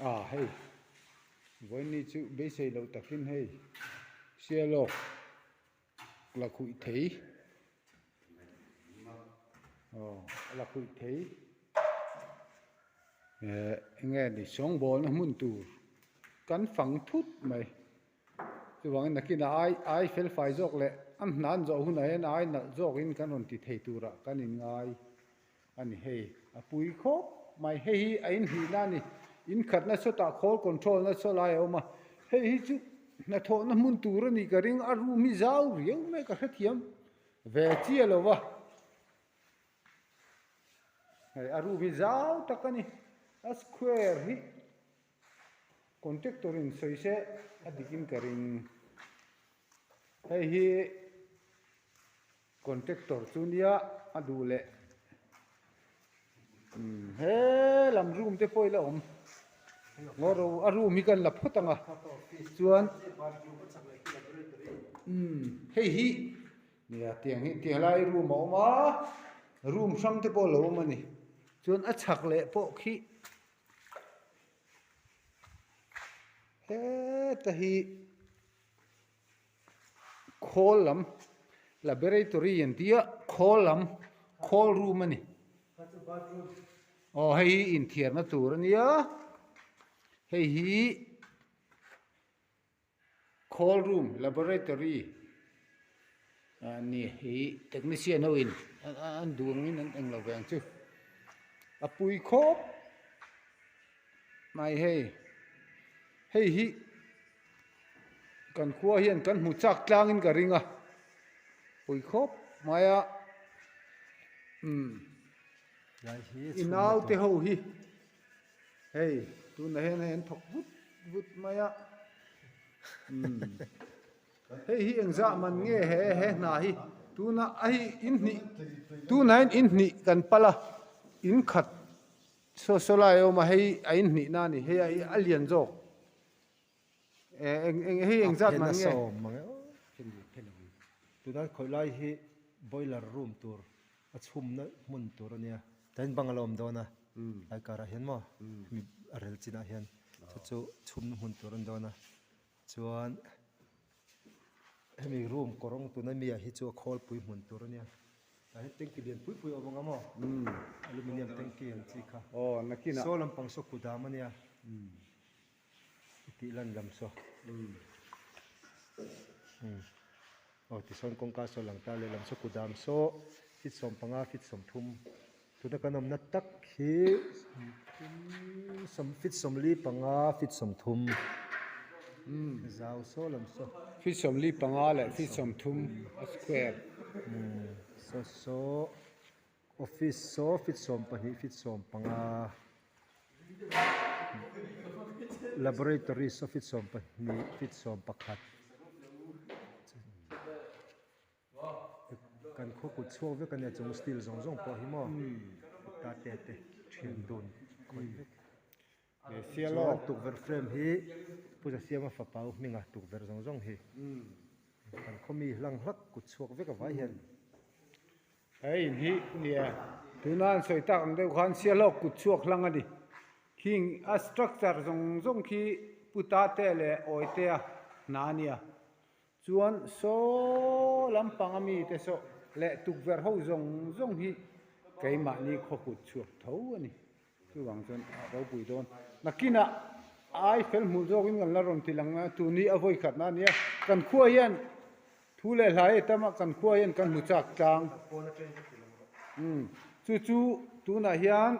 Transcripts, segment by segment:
hey với ní chú bây giờ lâu takin hey xe lô là khui thấy là khui thấy nghe đi sống bò nó muốn tu cắn phẳng thút mày chú vắng là khi nào ai phải phải dọc lệ ăn nán dọc hôm nay ai nợ dọc in cái nón thì thấy tu ra cái này ngay anh hey bùi khóc mày hey anh hi nani in khát na số ta call control na số lại mà hey chú na thọ na muốn tu ra ni cái ring aru mi zau riêng mấy cái hết hiếm về chia lo va hey aru mi zau ta cái này a square hi contactor in soi se adikin cái ring hey hi contactor chunia adu le he làm room te poi la om ngoro a room hi kan la photanga chuan hei hi nia tiang lai room ma room sang te pol lo ma ni chuan a chak le po khi he ta hi column laboratory en dia column call room ani hei in thiar na tur ania hei hi call room laboratory ani hi technician ho in an duang in an eng lo veng chu apui khop mai hei hi kan khua hian kan hmu chak tlang in ka ringa pui khop maya inau te ho hi hey tu na hen thok vut maya hey hi engza man nge he na hi tu na ai in ni tu na in ni kan pala in khat so la yo ma hey in ni na ni hey ai alien zo hey engza man nge tu na khoi lai hi boiler room tur a chhum na mun tur ania tan bangalom dona ai kara hian mo mi arel china hian chu chhum mun tur an dona chuan hemi room korong tu na mi a hi chu khol pui mun tur ania ai tanki lian pui awanga mo aluminium tanki an chi kha nakina so lampang so kudam ania ti lan lam so ti son kongka so lang ta le lam so kudam so fit som panga fit som thum tu na kanom na tak hi som fit som li panga fit som thum zau so lam so fit som li panga le fit som thum a square so office so fit som pahi fit som panga laboratory so fit som pahi fit som pakhat kan kho ku chho ve kan ya chung steel zong po hi mo ta te thian dun khoi sialo tuk ver frame hi puja siama fa pau minga tuk ver zong hi kan khomi lang hlak ku chhuak ve ka vai hian hey hi nia tunan soi tak ang de khan sialo ku chuak lang ani king a structure zong khi puta te le oite a nania chuan so lampang ami te so le tukver ho zong hi keima ni khokut chuak tho ani chu wang chon ro pui don nakina ai fel mu jogin ngal la ron tilanga tu ni avoi khat na nia kan khua hian thu le lai tama kan khua hian kan mu chak tang chu tu na hian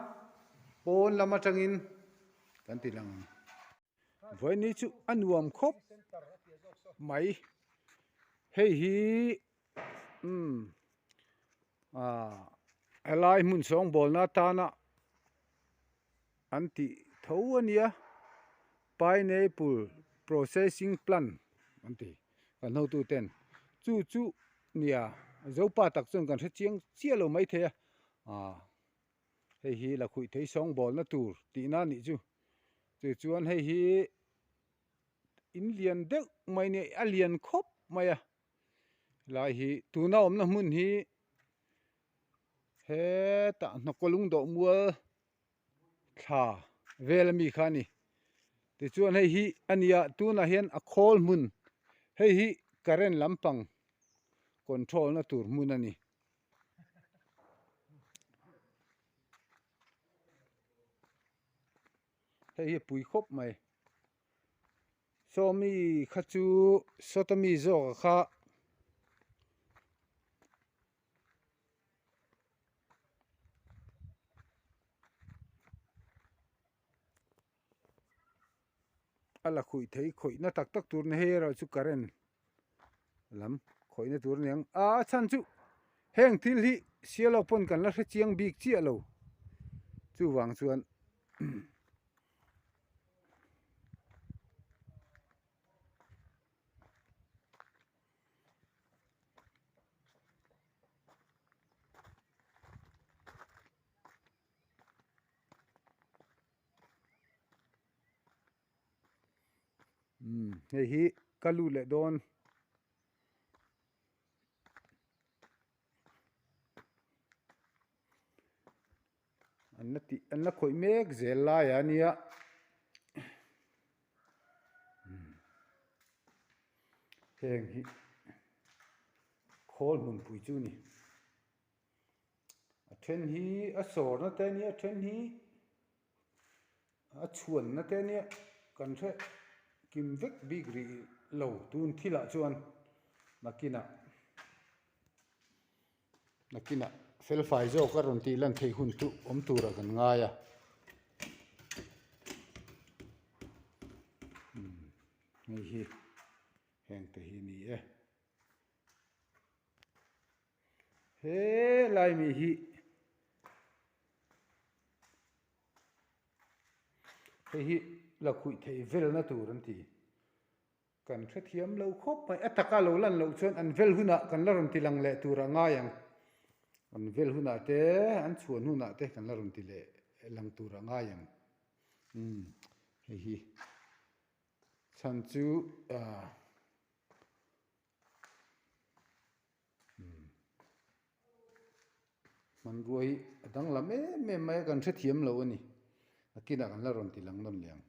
pon lama tangin kan tilang voi ni chu anuam khop mai hei hi alai mun song bol na ta na anti tho ania pineapple processing plant anti kan ho tu ten chu nia zo pa tak chon kan chiang chialo mai the hei hi la khui thei song bol na tur ti na ni chu chuan hei hi in lian deuh mai ne alian khop maya lai hi tuna om na mun hi he ta na kolung do mual tha vel mi khani ti chuan hei hi ania tuna hian a khawl hmun hei hi current lampang control na tur hmun ani hei hi pui khawp mai sawmi kha chu sotomi zawk a kha ala khui thei khoina tak tak tur na he ro chu current lam khoina tur niang a chan chu heng thil hi sialo pon kan la hre chiang bik chi alo chu wang chuan hei hi kalu le don an na khoi mek zel lai ania heng hi khawl hmun pui chu ni a then hi a sawr na te nia then hi a chuan na te nia kan hre kim vek bik ri lo tun thila chuan nakina fel fai zo ka ron ti lan thei hun tu om tura kan ngaia hei hi heng te hi ni e he lai mi hi hei hi la khui thei vel na tur an ti kan hre thiam lo khawp mai ataka lo lan lo chuan an vel huna kan la ron ti lang le tura ngaiang an vel huna te an chuan huna te kan la ron ti le lang tura ngaiang hei hi chan chu man ruai adang lam em mai kan hre thiam lo ani akina kan la ron ti lang nam liang